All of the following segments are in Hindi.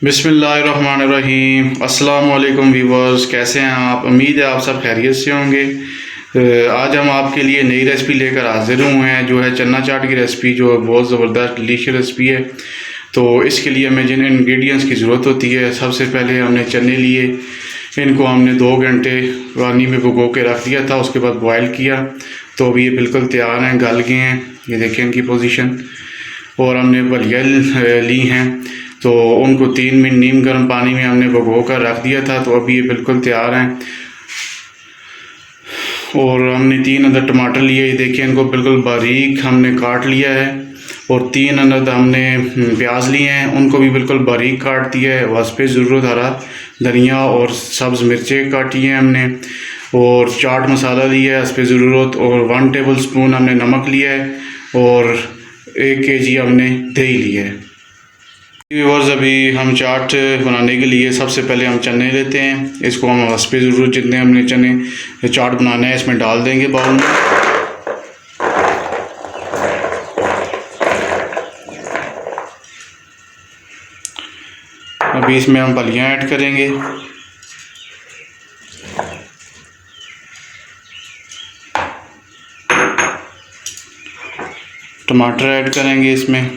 बिस्मिल्लाहिर्रहमानिर्रहीम। अस्सलाम वालेकुम व्यूवर्स, कैसे हैं आप? उम्मीद है आप सब खैरियत से होंगे। आज हम आपके लिए नई रेसिपी लेकर हाजिर हुए हैं, जो है चना चाट की रेसिपी, जो बहुत ज़बरदस्त डिलीशियस रेसिपी है। तो इसके लिए हमें जिन इंग्रेडिएंट्स की ज़रूरत होती है, सबसे पहले हमने चने लिए। इनको हमने 2 घंटे पानी में भिगो के रख दिया था, उसके बाद बॉयल किया। तो अभी ये बिल्कुल तैयार हैं, गल गए हैं। ये देखें इनकी पोजीशन। और हमने बलिया ली हैं, तो उनको 3 मिनट नीम गर्म पानी में हमने भिगो कर रख दिया था। तो अभी ये बिल्कुल तैयार हैं। और हमने 3 अदद टमाटर लिए, ये देखिए इनको बिल्कुल बारीक हमने काट लिया है। और 3 अदद हमने प्याज लिए हैं, उनको भी बिल्कुल बारीक काट दिया है। वास्ते ज़रूरत हरा धनिया और सब्ज़ मिर्चें काटी हैं हमने। और चाट मसाला लिया है इस पर ज़रूरत। और 1 टेबल स्पून हमने नमक लिया है। और 1 kg हमने दही लिया है। व्यूअर्स, अभी हम चाट बनाने के लिए सबसे पहले हम चने लेते हैं। इसको हम इस पे ज़रूर जितने हमने चने चाट बनाना है इसमें डाल देंगे बाउल में। अभी इसमें हम फलियाँ ऐड करेंगे। टमाटर ऐड करेंगे इसमें।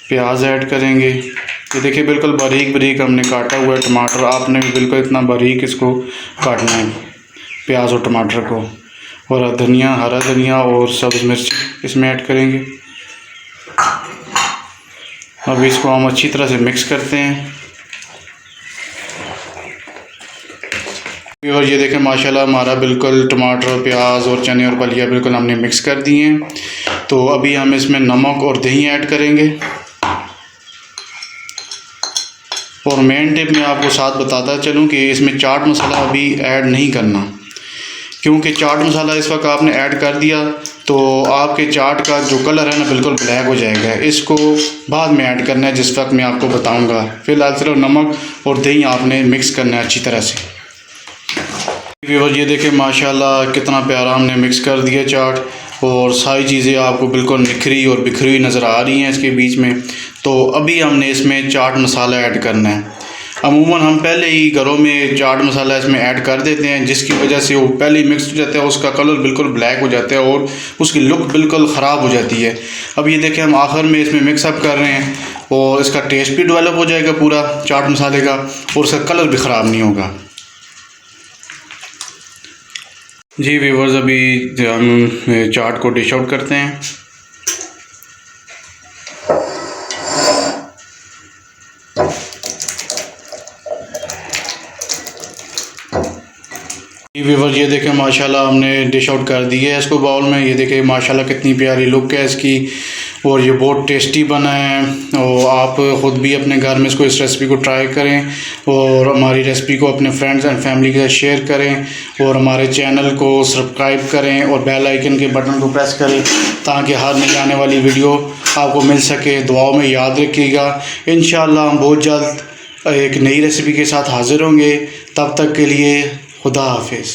प्याज ऐड करेंगे। ये देखिए बिल्कुल बारीक बारीक हमने काटा हुआ है टमाटर। आपने भी बिल्कुल इतना बारीक इसको काटना है, प्याज और टमाटर को। और धनिया, हरा धनिया और सब्ज़ मिर्च इसमें ऐड करेंगे। अब इसको हम अच्छी तरह से मिक्स करते हैं। और ये देखें माशाल्लाह हमारा बिल्कुल टमाटर, प्याज और चने और फलियाँ बिल्कुल हमने मिक्स कर दिए हैं। तो अभी हम इसमें नमक और दही ऐड करेंगे। और मेन टिप मैं आपको साथ बताता चलूँ कि इसमें चाट मसाला अभी ऐड नहीं करना, क्योंकि चाट मसाला इस वक्त आपने ऐड कर दिया तो आपके चाट का जो कलर है ना बिल्कुल ब्लैक हो जाएगा। इसको बाद में ऐड करना है, जिस वक्त मैं आपको बताऊंगा। फिलहाल सिर्फ नमक और दही आपने मिक्स करना है अच्छी तरह से। ये देखें माशाल्लाह कितना प्यारा हमने मिक्स कर दिया चाट। और सारी चीज़ें आपको बिल्कुल निखरी और बिखरी हुई नज़र आ रही हैं इसके बीच में। तो अभी हमने इसमें चाट मसाला ऐड करना है। अमूमन हम पहले ही घरों में चाट मसाला इसमें ऐड कर देते हैं, जिसकी वजह से वो पहले ही मिक्स हो जाता है, उसका कलर बिल्कुल ब्लैक हो जाता है और उसकी लुक बिल्कुल ख़राब हो जाती है। अब ये देखें हम आखिर में इसमें मिक्सअप कर रहे हैं और इसका टेस्ट भी डेवलप हो जाएगा पूरा चाट मसाले का, और उसका कलर भी ख़राब नहीं होगा। जी व्यूअर्स, अभी हम चाट को डिश आउट करते हैं। व्यूअर्स, ये देखें माशाल्लाह हमने डिश आउट कर दी है इसको बाउल में। ये देखें माशाल्लाह कितनी प्यारी लुक है इसकी, और ये बहुत टेस्टी बना है। और आप ख़ुद भी अपने घर में इसको इस रेसिपी को ट्राई करें, और हमारी रेसिपी को अपने फ्रेंड्स एंड फैमिली के साथ शेयर करें। और हमारे चैनल को सब्सक्राइब करें और बेल आइकन के बटन को प्रेस करें, ताकि हर नई आने वाली वीडियो आपको मिल सके। दुआओं में याद रखिएगा। इंशाअल्लाह हम बहुत जल्द एक नई रेसिपी के साथ हाज़िर होंगे। तब तक के लिए खुदा हाफिज़।